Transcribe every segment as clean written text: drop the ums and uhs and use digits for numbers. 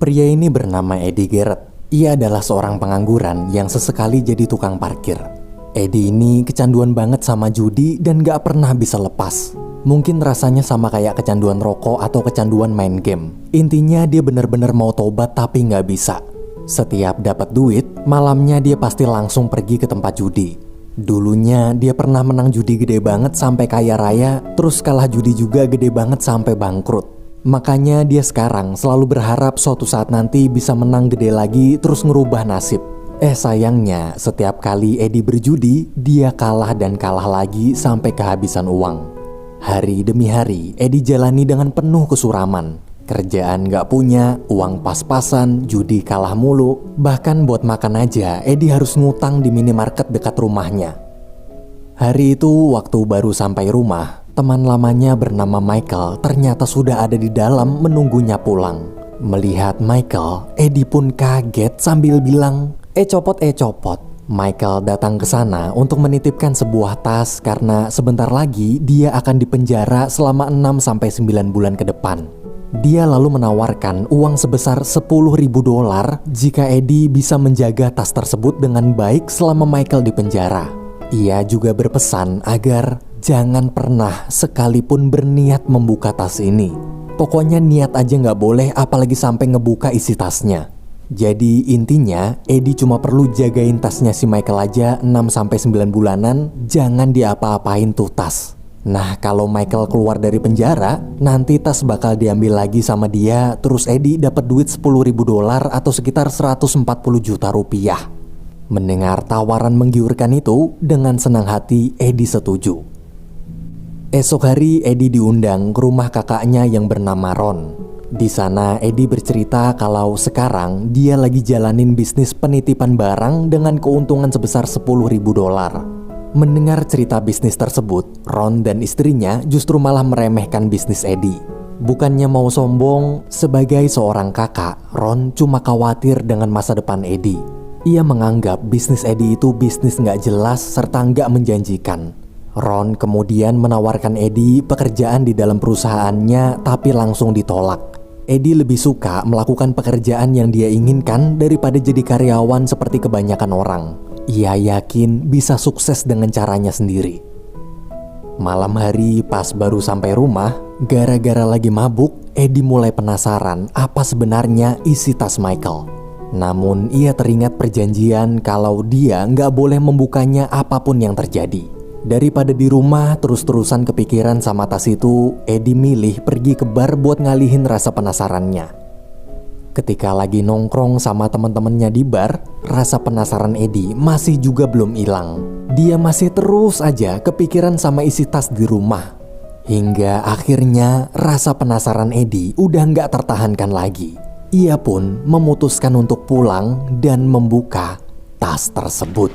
Pria ini bernama Eddie Garrett. Ia adalah seorang pengangguran yang sesekali jadi tukang parkir. Eddie ini kecanduan banget sama judi dan gak pernah bisa lepas. Mungkin rasanya sama kayak kecanduan rokok atau kecanduan main game. Intinya dia bener-bener mau tobat tapi gak bisa. Setiap dapat duit, malamnya dia pasti langsung pergi ke tempat judi. Dulunya dia pernah menang judi gede banget sampai kaya raya, terus kalah judi juga gede banget sampai bangkrut. Makanya dia sekarang selalu berharap suatu saat nanti bisa menang gede lagi terus ngerubah nasib. Sayangnya setiap kali Eddie berjudi, dia kalah dan kalah lagi sampai kehabisan uang. Hari demi hari, Eddie jalani dengan penuh kesuraman. Kerjaan gak punya, uang pas-pasan, judi kalah mulu. Bahkan buat makan aja, Eddie harus ngutang di minimarket dekat rumahnya. Hari itu waktu baru sampai rumah, teman lamanya bernama Michael ternyata sudah ada di dalam menunggunya pulang. Melihat Michael, Eddie pun kaget sambil bilang, copot. Michael datang ke sana untuk menitipkan sebuah tas karena sebentar lagi dia akan dipenjara selama 6-9 bulan ke depan. Dia lalu menawarkan uang sebesar $10.000 jika Eddie bisa menjaga tas tersebut dengan baik selama Michael di penjara. Ia juga berpesan agar jangan pernah sekalipun berniat membuka tas ini. Pokoknya niat aja gak boleh, apalagi sampai ngebuka isi tasnya. Jadi intinya Eddie cuma perlu jagain tasnya si Michael aja 6-9 bulanan, jangan diapa-apain tuh tas. Nah kalau Michael keluar dari penjara, nanti tas bakal diambil lagi sama dia, terus Eddie dapat duit $10.000 atau sekitar 140 juta rupiah. Mendengar tawaran menggiurkan itu, dengan senang hati Eddie setuju. Esok hari Eddie diundang ke rumah kakaknya yang bernama Ron. Di sana Eddie bercerita kalau sekarang dia lagi jalanin bisnis penitipan barang dengan keuntungan sebesar $10.000. Mendengar cerita bisnis tersebut, Ron dan istrinya justru malah meremehkan bisnis Eddie. Bukannya mau sombong, sebagai seorang kakak, Ron cuma khawatir dengan masa depan Eddie. Ia menganggap bisnis Eddie itu bisnis gak jelas serta gak menjanjikan. Ron kemudian menawarkan Eddie pekerjaan di dalam perusahaannya tapi langsung ditolak. Eddie lebih suka melakukan pekerjaan yang dia inginkan daripada jadi karyawan seperti kebanyakan orang. Ia yakin bisa sukses dengan caranya sendiri. Malam hari pas baru sampai rumah, gara-gara lagi mabuk, Eddie mulai penasaran apa sebenarnya isi tas Michael. Namun ia teringat perjanjian kalau dia nggak boleh membukanya apapun yang terjadi. Daripada di rumah terus-terusan kepikiran sama tas itu, Eddie milih pergi ke bar buat ngalihin rasa penasarannya. Ketika lagi nongkrong sama teman-temannya di bar, rasa penasaran Eddie masih juga belum hilang. Dia masih terus aja kepikiran sama isi tas di rumah. Hingga akhirnya rasa penasaran Eddie udah gak tertahankan lagi. Ia pun memutuskan untuk pulang dan membuka tas tersebut.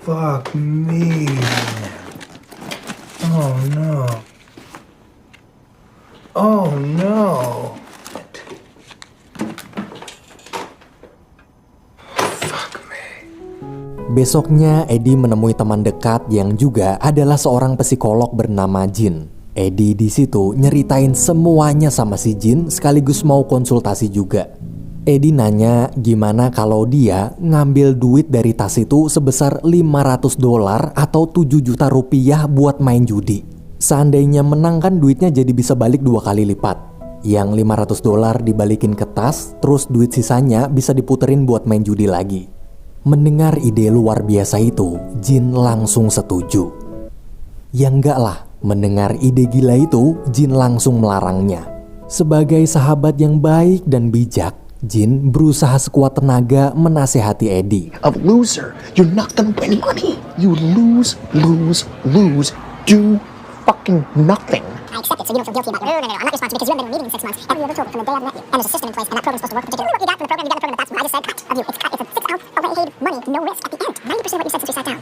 Fuck me. Oh no. Oh no. Fuck me. Besoknya Eddie menemui teman dekat yang juga adalah seorang psikolog bernama Jin. Eddie di situ nyeritain semuanya sama si Jin sekaligus mau konsultasi juga. Eddie nanya gimana kalau dia ngambil duit dari tas itu sebesar $500 atau 7 juta rupiah buat main judi. Seandainya menang kan duitnya jadi bisa balik 2 kali lipat. Yang $500 dibalikin ke tas, terus duit sisanya bisa diputerin buat main judi lagi. Mendengar ide luar biasa itu, Jin langsung setuju. Ya enggak lah, mendengar ide gila itu, Jin langsung melarangnya. Sebagai sahabat yang baik dan bijak, Jin berusaha sekuat tenaga menasehati Eddie. A loser, you're not gonna win money. You lose, do fucking nothing. I accept it, so you don't feel guilty about it. No, I'm not responsible because you haven't been in a meeting in 6 months. Every other from the day I've met you. And there's a system in place, and that program's supposed to work particularly. What you got from the program, but that's what I just said. Cut of you. It's a 6 ounce away money, no risk at the end. 90% of what you said since we sat down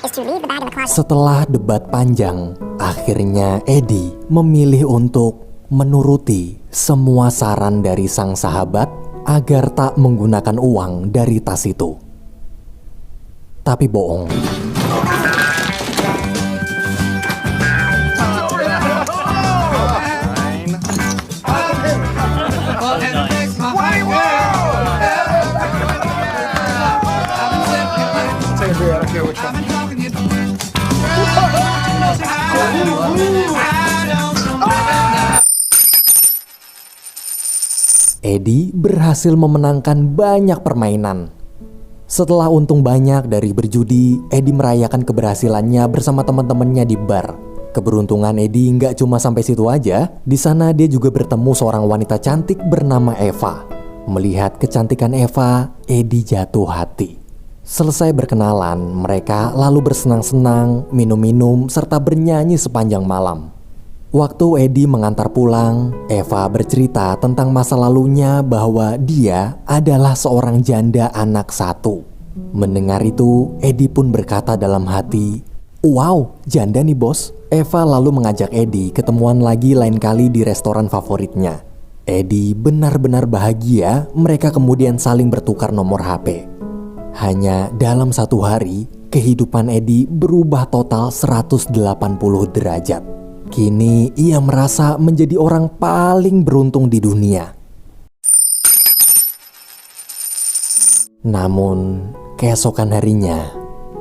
is to leave the bag in the closet. Setelah debat panjang, akhirnya Eddie memilih untuk menuruti semua saran dari sang sahabat agar tak menggunakan uang dari tas itu. Tapi bohong. Eddie berhasil memenangkan banyak permainan. Setelah untung banyak dari berjudi, Eddie merayakan keberhasilannya bersama teman-temannya di bar. Keberuntungan Eddie nggak cuma sampai situ aja. Di sana dia juga bertemu seorang wanita cantik bernama Eva. Melihat kecantikan Eva, Eddie jatuh hati. Selesai berkenalan, mereka lalu bersenang-senang, minum-minum, serta bernyanyi sepanjang malam. Waktu Eddie mengantar pulang, Eva bercerita tentang masa lalunya bahwa dia adalah seorang janda anak satu. Mendengar itu, Eddie pun berkata dalam hati, "Wow, janda nih bos." Eva lalu mengajak Eddie ketemuan lagi lain kali di restoran favoritnya. Eddie benar-benar bahagia, mereka kemudian saling bertukar nomor HP. Hanya dalam satu hari, kehidupan Eddie berubah total 180 derajat. Kini ia merasa menjadi orang paling beruntung di dunia. Namun, keesokan harinya,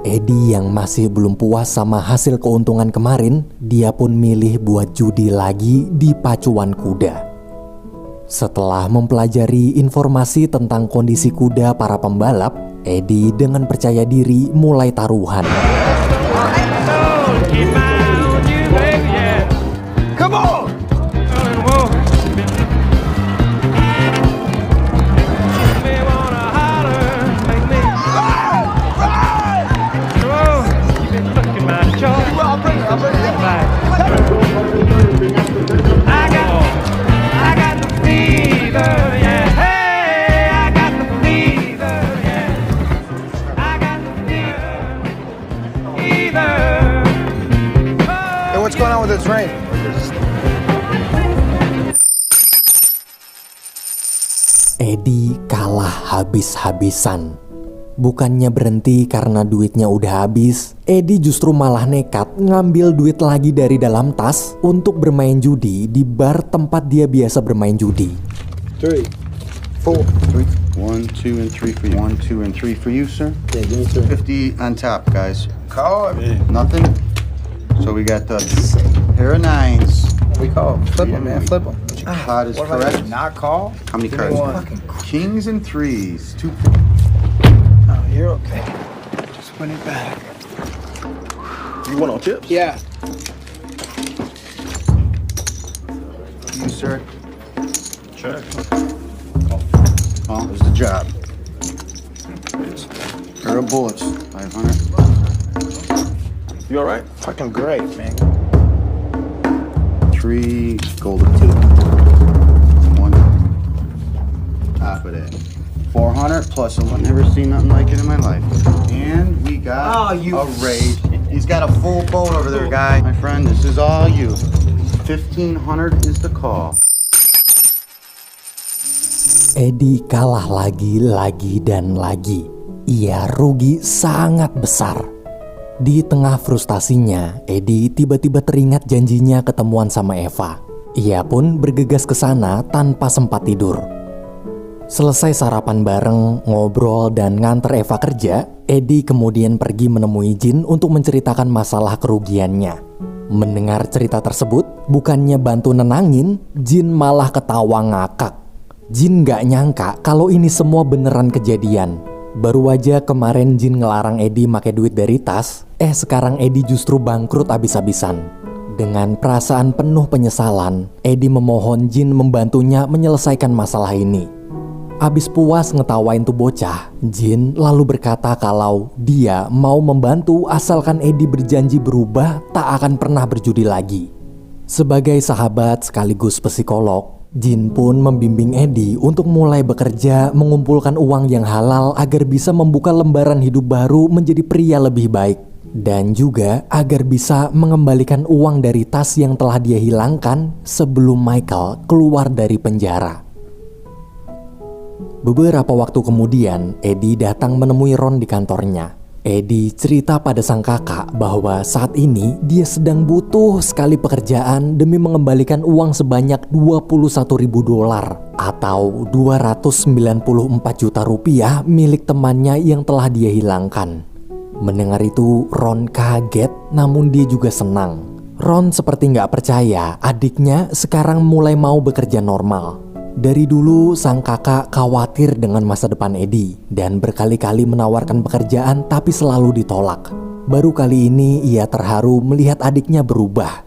Eddie yang masih belum puas sama hasil keuntungan kemarin, dia pun milih buat judi lagi di pacuan kuda. Setelah mempelajari informasi tentang kondisi kuda para pembalap, Eddie dengan percaya diri mulai taruhan. Come on! Hey, what's going on with this rain? Eddie kalah habis-habisan. Bukannya berhenti karena duitnya udah habis, Eddie justru malah nekat ngambil duit lagi dari dalam tas untuk bermain judi di bar tempat dia biasa bermain judi. 3, 4. 1, 2, and 3 for you. 1, 2, and 3 for you, sir. Yeah, give me 2. 50 on top, guys. Call it. Nothing. So we got the pair of nines. We call. Flip them, man. Flip them. Pot is What if I correct. did not call? How many Give me cards? one. Kings and threes. 2. Oh, you're okay. Just win it back. You want on chips? Yeah. You, sir. Check. Well, there's the job. Pair of bullets. 500. You all right? Fucking great, man. 3 golden 2. 1. Top of that. 400 plus I've never seen nothing like it in my life. And we got a raid. He's got a full boat over there, guy. My friend, this is all you. 1,500 is the call. Eddie kalah lagi dan lagi. Ia rugi sangat besar. Di tengah frustasinya, Eddie tiba-tiba teringat janjinya ketemuan sama Eva. Ia pun bergegas ke sana tanpa sempat tidur. Selesai sarapan bareng, ngobrol, dan nganter Eva kerja, Eddie kemudian pergi menemui Jin untuk menceritakan masalah kerugiannya. Mendengar cerita tersebut, bukannya bantu nenangin, Jin malah ketawa ngakak. Jin gak nyangka kalau ini semua beneran kejadian. Baru aja kemarin Jin ngelarang Eddie make duit dari tas, sekarang Eddie justru bangkrut abis-abisan. Dengan perasaan penuh penyesalan, Eddie memohon Jin membantunya menyelesaikan masalah ini. Abis puas ngetawain tuh bocah, Jin lalu berkata kalau dia mau membantu asalkan Eddie berjanji berubah tak akan pernah berjudi lagi. Sebagai sahabat sekaligus psikolog, Jin pun membimbing Eddie untuk mulai bekerja mengumpulkan uang yang halal agar bisa membuka lembaran hidup baru menjadi pria lebih baik. Dan juga agar bisa mengembalikan uang dari tas yang telah dia hilangkan sebelum Michael keluar dari penjara. Beberapa waktu kemudian, Eddie datang menemui Ron di kantornya. Eddie cerita pada sang kakak bahwa saat ini dia sedang butuh sekali pekerjaan demi mengembalikan uang sebanyak $21.000 atau 294 juta rupiah milik temannya yang telah dia hilangkan. Mendengar itu, Ron kaget namun dia juga senang. Ron seperti gak percaya adiknya sekarang mulai mau bekerja normal. Dari dulu sang kakak khawatir dengan masa depan Eddie dan berkali-kali menawarkan pekerjaan tapi selalu ditolak. Baru kali ini ia terharu melihat adiknya berubah.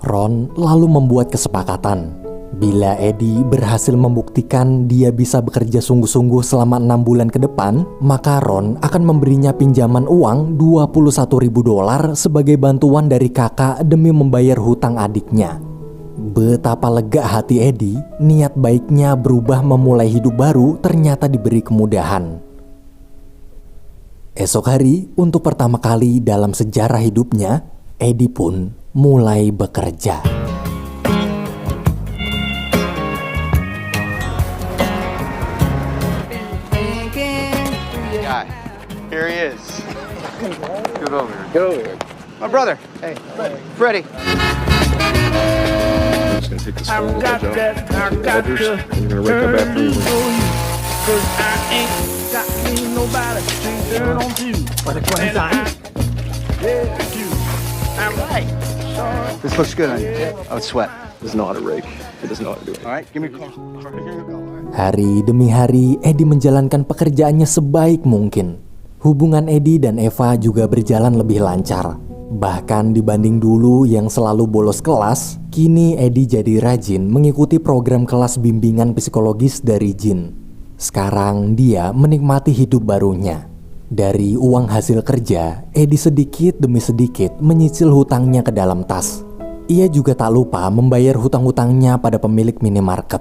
Ron lalu membuat kesepakatan. Bila Eddie berhasil membuktikan dia bisa bekerja sungguh-sungguh selama 6 bulan ke depan, maka Ron akan memberinya pinjaman uang $21.000 sebagai bantuan dari kakak demi membayar hutang adiknya. Betapa lega hati Eddie, niat baiknya berubah memulai hidup baru ternyata diberi kemudahan. Esok hari, untuk pertama kali dalam sejarah hidupnya, Eddie pun mulai bekerja. Guy, here he is. Get over here. Get over here. My brother. Hey, Freddie. I'm just gonna take this phone with that job. Dodgers, and you're gonna rake up after me. Cause I ain't got me nobody to turn on to. For the quarantine. Yeah, I do. I'm right. Sorry. This looks good on you. I would sweat. He doesn't know how to rake. He doesn't know how to do it. All right, give me a call. Give me a call. All right. Hari demi hari, Eddie menjalankan pekerjaannya sebaik mungkin. Hubungan Eddie dan Eva juga berjalan lebih lancar. Bahkan dibanding dulu yang selalu bolos kelas, kini Eddie jadi rajin mengikuti program kelas bimbingan psikologis dari Jin. Sekarang dia menikmati hidup barunya. Dari uang hasil kerja, Eddie sedikit demi sedikit menyicil hutangnya ke dalam tas. Ia juga tak lupa membayar hutang-hutangnya pada pemilik minimarket.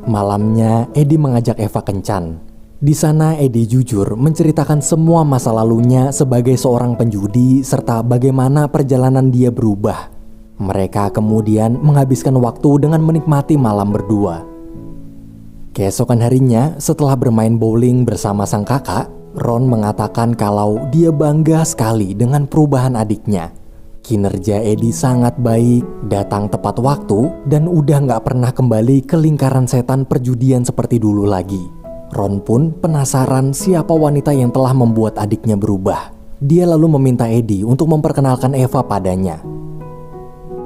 Malamnya, Eddie mengajak Eva kencan. Di sana Eddie jujur menceritakan semua masa lalunya sebagai seorang penjudi serta bagaimana perjalanan dia berubah. Mereka kemudian menghabiskan waktu dengan menikmati malam berdua. Keesokan harinya, setelah bermain bowling bersama sang kakak, Ron mengatakan kalau dia bangga sekali dengan perubahan adiknya. Kinerja Eddie sangat baik, datang tepat waktu, dan udah gak pernah kembali ke lingkaran setan perjudian seperti dulu lagi. Ron pun penasaran siapa wanita yang telah membuat adiknya berubah. Dia lalu meminta Eddie untuk memperkenalkan Eva padanya.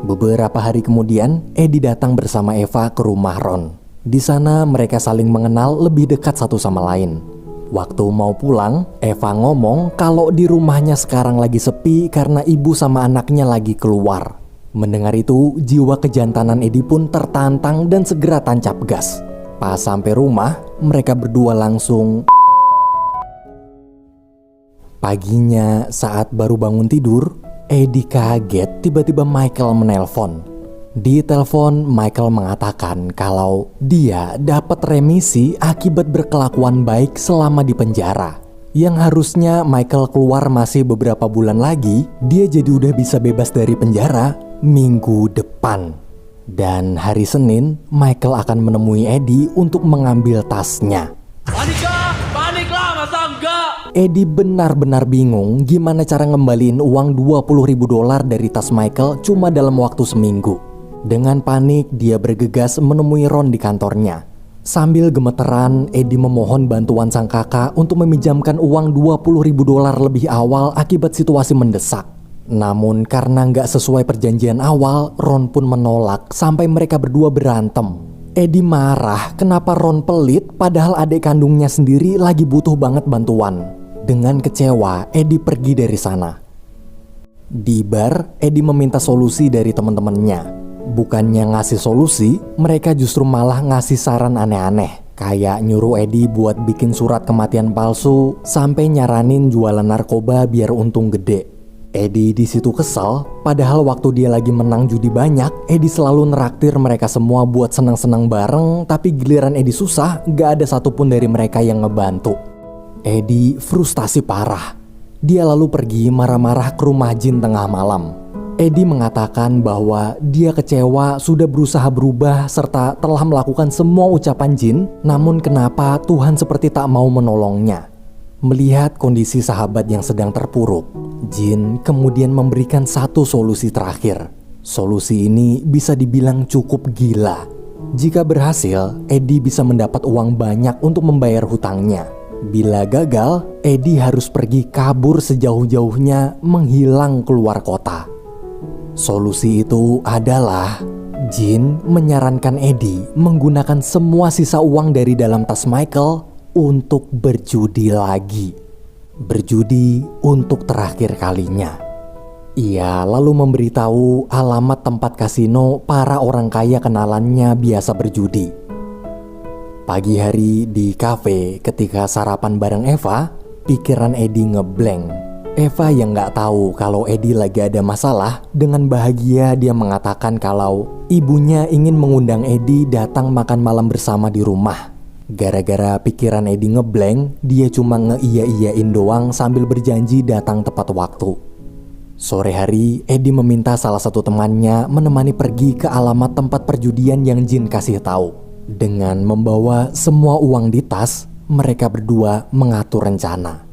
Beberapa hari kemudian, Eddie datang bersama Eva ke rumah Ron. Di sana mereka saling mengenal lebih dekat satu sama lain. Waktu mau pulang, Eva ngomong kalau di rumahnya sekarang lagi sepi karena ibu sama anaknya lagi keluar. Mendengar itu, jiwa kejantanan Eddie pun tertantang dan segera tancap gas. Pas sampai rumah, mereka berdua langsung. Paginya saat baru bangun tidur, Eddie kaget tiba-tiba Michael menelpon. Di telepon, Michael mengatakan kalau dia dapat remisi akibat berkelakuan baik selama di penjara. Yang harusnya Michael keluar masih beberapa bulan lagi, dia jadi udah bisa bebas dari penjara minggu depan. Dan hari Senin, Michael akan menemui Eddie untuk mengambil tasnya. Paniklah, masa enggak? Eddie benar-benar bingung gimana cara ngembaliin uang $20.000 dari tas Michael cuma dalam waktu seminggu. Dengan panik, dia bergegas menemui Ron di kantornya. Sambil gemeteran, Eddie memohon bantuan sang kakak untuk meminjamkan uang $20.000 lebih awal akibat situasi mendesak. Namun karena nggak sesuai perjanjian awal, Ron pun menolak sampai mereka berdua berantem. Eddie marah kenapa Ron pelit padahal adik kandungnya sendiri lagi butuh banget bantuan. Dengan kecewa, Eddie pergi dari sana. Di bar, Eddie meminta solusi dari teman-temannya. Bukannya ngasih solusi, mereka justru malah ngasih saran aneh-aneh. Kayak nyuruh Eddie buat bikin surat kematian palsu, sampai nyaranin jualan narkoba biar untung gede. Eddie di situ kesel, padahal waktu dia lagi menang judi banyak, Eddie selalu neraktir mereka semua buat senang-senang bareng, tapi giliran Eddie susah, gak ada satupun dari mereka yang ngebantu. Eddie frustasi parah. Dia lalu pergi marah-marah ke rumah Jin tengah malam. Eddie mengatakan bahwa dia kecewa sudah berusaha berubah serta telah melakukan semua ucapan Jin, namun kenapa Tuhan seperti tak mau menolongnya. Melihat kondisi sahabat yang sedang terpuruk, Jin kemudian memberikan satu solusi terakhir. Solusi ini bisa dibilang cukup gila. Jika berhasil, Eddie bisa mendapat uang banyak untuk membayar hutangnya. Bila gagal, Eddie harus pergi kabur sejauh-jauhnya menghilang keluar kota. Solusi itu adalah Jin menyarankan Eddie menggunakan semua sisa uang dari dalam tas Michael untuk berjudi lagi. Berjudi untuk terakhir kalinya. Ia lalu memberitahu alamat tempat kasino para orang kaya kenalannya biasa berjudi. Pagi hari di kafe ketika sarapan bareng Eva, pikiran Eddie ngeblank. Eva yang gak tahu kalau Eddie lagi ada masalah, dengan bahagia dia mengatakan kalau ibunya ingin mengundang Eddie datang makan malam bersama di rumah. Gara-gara pikiran Eddie ngeblank, dia cuma ngeiya-iyain doang sambil berjanji datang tepat waktu. Sore hari, Eddie meminta salah satu temannya menemani pergi ke alamat tempat perjudian yang Jin kasih tahu. Dengan membawa semua uang di tas, mereka berdua mengatur rencana.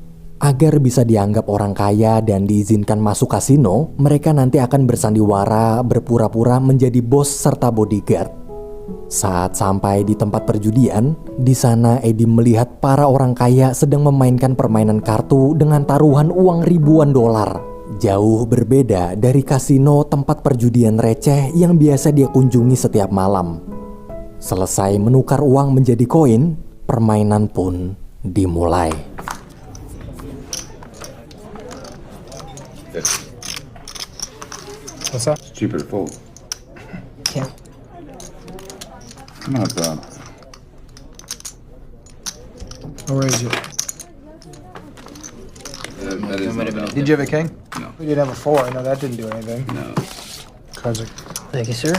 Agar bisa dianggap orang kaya dan diizinkan masuk kasino, mereka nanti akan bersandiwara berpura-pura menjadi bos serta bodyguard. Saat sampai di tempat perjudian, di sana Eddie melihat para orang kaya sedang memainkan permainan kartu dengan taruhan uang ribuan dolar. Jauh berbeda dari kasino tempat perjudian receh yang biasa dia kunjungi setiap malam. Selesai menukar uang menjadi koin, permainan pun dimulai. What's up? It's cheaper to fold. Yeah. Come on, bro. I'll raise you. Did you have a king? No. We did have a 4. No, that didn't do anything. No. Tragic. Thank you, sir.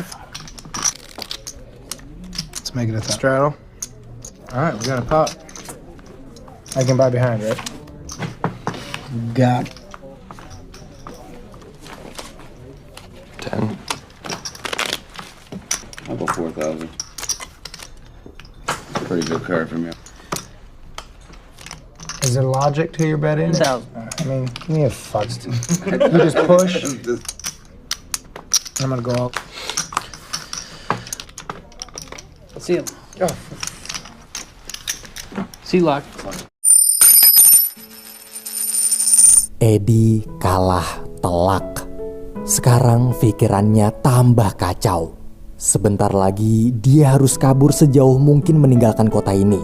Let's make it a straddle. All right, we got a pot. I can buy behind, right? Got 10. I'll go 4,000. Pretty good card from you. Is there logic to your betting? 1,000. I mean, give me a fuck. You just push. I'm gonna go out. See him. See lock. Eddie kalah telak. Sekarang pikirannya tambah kacau. Sebentar lagi dia harus kabur sejauh mungkin meninggalkan kota ini.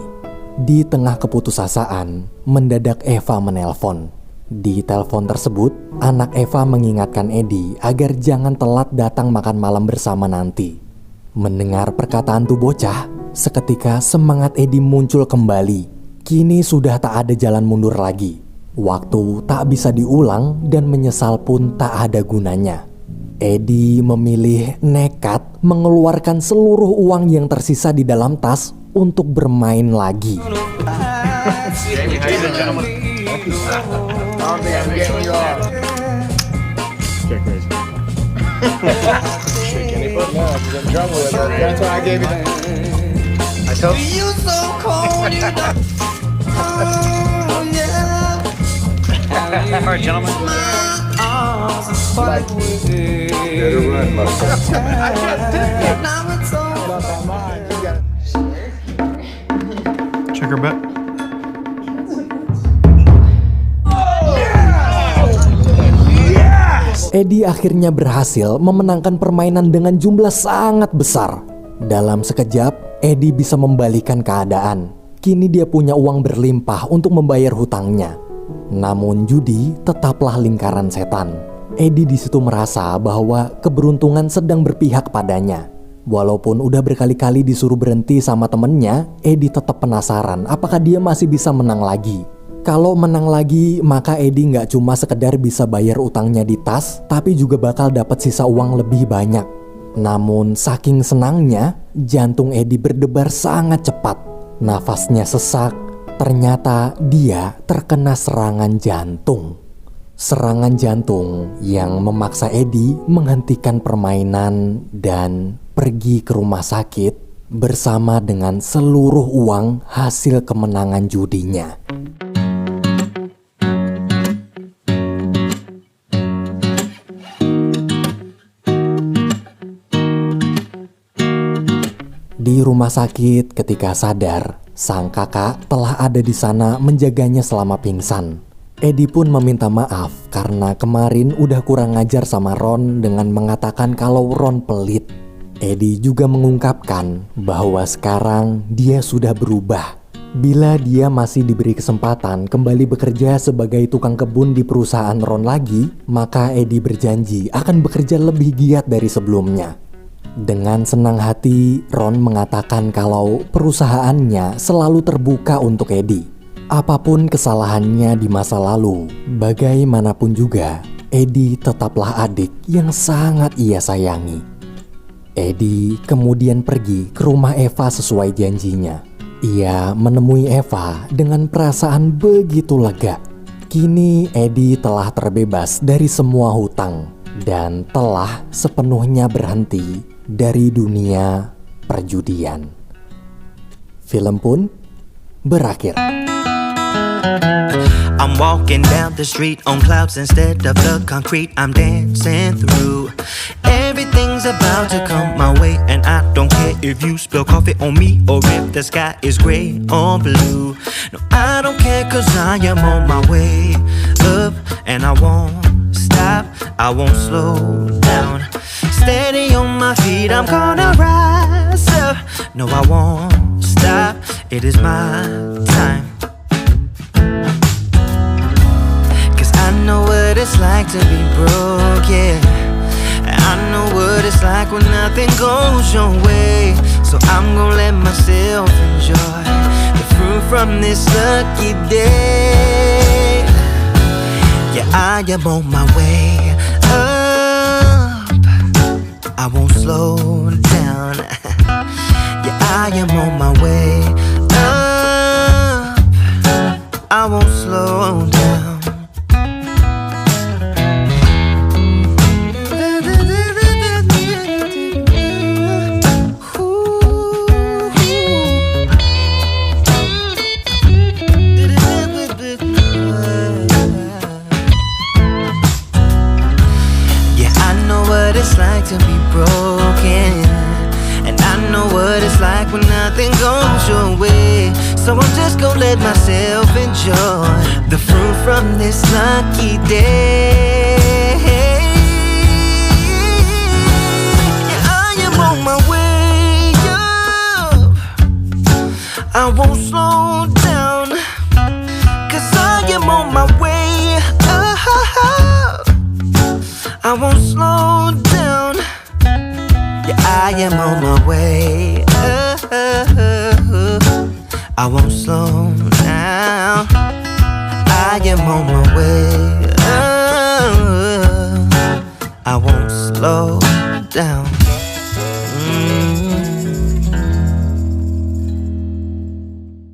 Di tengah keputusasaan, mendadak Eva menelpon. Di telepon tersebut, anak Eva mengingatkan Eddie agar jangan telat datang makan malam bersama nanti. Mendengar perkataan tuh bocah, seketika semangat Eddie muncul kembali. Kini sudah tak ada jalan mundur lagi. Waktu tak bisa diulang dan menyesal pun tak ada gunanya. Eddie memilih nekat mengeluarkan seluruh uang yang tersisa di dalam tas untuk bermain lagi. Check her bet. Eddie akhirnya berhasil memenangkan permainan dengan jumlah sangat besar. Dalam sekejap, Eddie bisa membalikan keadaan. Kini dia punya uang berlimpah untuk membayar hutangnya. Namun judi tetaplah lingkaran setan. Eddie di situ merasa bahwa keberuntungan sedang berpihak padanya. Walaupun udah berkali-kali disuruh berhenti sama temennya, Eddie tetap penasaran apakah dia masih bisa menang lagi. Kalau menang lagi, maka Eddie nggak cuma sekedar bisa bayar utangnya di tas, tapi juga bakal dapat sisa uang lebih banyak. Namun saking senangnya, jantung Eddie berdebar sangat cepat. Nafasnya sesak, ternyata dia terkena serangan jantung. Serangan jantung yang memaksa Eddie menghentikan permainan dan pergi ke rumah sakit bersama dengan seluruh uang hasil kemenangan judinya. Di rumah sakit ketika sadar, sang kakak telah ada di sana menjaganya selama pingsan. Eddie pun meminta maaf karena kemarin udah kurang ngajar sama Ron dengan mengatakan kalau Ron pelit. Eddie juga mengungkapkan bahwa sekarang dia sudah berubah. Bila dia masih diberi kesempatan kembali bekerja sebagai tukang kebun di perusahaan Ron lagi, maka Eddie berjanji akan bekerja lebih giat dari sebelumnya. Dengan senang hati, Ron mengatakan kalau perusahaannya selalu terbuka untuk Eddie. Apapun kesalahannya di masa lalu, bagaimanapun juga, Eddie tetaplah adik yang sangat ia sayangi. Eddie kemudian pergi ke rumah Eva sesuai janjinya. Ia menemui Eva dengan perasaan begitu lega. Kini Eddie telah terbebas dari semua hutang dan telah sepenuhnya berhenti dari dunia perjudian. Film pun berakhir. I'm walking down the street on clouds instead of the concrete I'm dancing through. Everything's about to come my way, and I don't care if you spill coffee on me or if the sky is gray or blue. No, I don't care, cause I am on my way up, and I won't stop, I won't slow down. Steady on my feet, I'm gonna rise up. No, I won't stop, it is my time. I know what it's like to be broke, yeah. I know what it's like when nothing goes your way. So I'm gonna let myself enjoy the fruit from this lucky day. Yeah, I am on my way up, I won't slow down. Yeah, I am on my way up, I won't slow down. It's like to be broken, and I know what it's like when nothing goes your way. So I'm just gonna let myself enjoy the fruit from this lucky day. Yeah, I am on my way up, I won't slow down, cause I am on my way up, I won't slow down. Yeah, I am on my way up, I won't slow down. I am on my way up, I won't slow down.